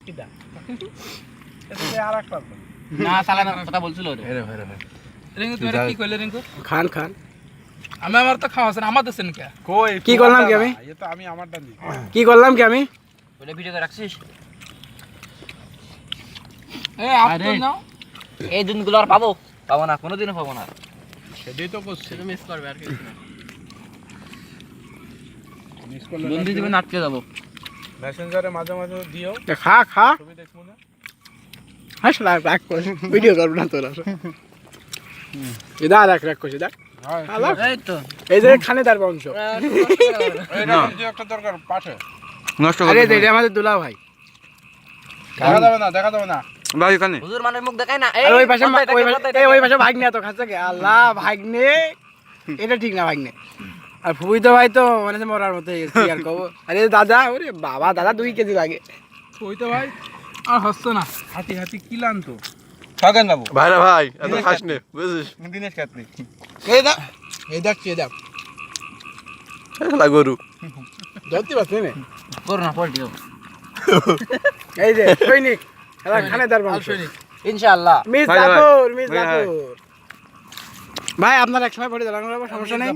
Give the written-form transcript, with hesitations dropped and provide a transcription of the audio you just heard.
কিডা এটা আর একটা না চালানোর কথা বলছিল রে রে ভাই রিঙ্কু তুমি কি কইলে রিঙ্কু খান খান আমি আমার তো খাওয়া আছে না আমার দেন কে কই কি করলাম কি আমি? এটা তো আমি আমারটা দিই কি করলাম কি আমি? ওটা ভিডিও করে রাখছিস এ আপনি নাও এই দিনগুলো আর পাবো না কোনোদিনও পাবো না সেটাই তো করছি সেটা মিস করবে আর কিছু না মিস করলে বন্ধু দিবেন আটকে যাবো মেসেঞ্জারে মাঝে মাঝে দিও খা খা ছবি দেখবো না হাসলা রাখ কর ভিডিও করব না তোরা এটা রাখ রাখ কইছি দেখ এই তো এই যে খানে তার বংশ এটা ভিডিও একটা দরকার পাশে নষ্ট আরে এটা আমাদের দুলা ভাই দেখা যাবে না ভাই এখানে হুজুর মানের মুখ দেখায় না আর ওই পাশে ওই পাশে ভাগ্নে তো খাচ্ছে কে আল্লাহ ভাগ্নে এটা ঠিক না ভাগ্নে আর ফুই তো ভাই তো মানে মরার মতো হয়ে গেছে আর কব আরে দাদা ওরে বাবা দাদা 2 কেজি লাগে ওই তো ভাই আর হচ্ছে না হাতি হাতি কিলান তো থাকেন বাবু ভাইরা ভাই এত খাস নে বুঝছিস দিনেশ কাটনি এই দেখ কে দেখ লা গরু ধরতে পারছিস না করোনা পল্টিও এই যে সৈনিক এরা খানে তার বংশ ইনশাআল্লাহ মিস ভাই, ভাই। জাফর মিস ভাই, ভাই। জাফর ভাই আপনার এক সময় পড়ে দাঁড়ানোর সমস্যা নেই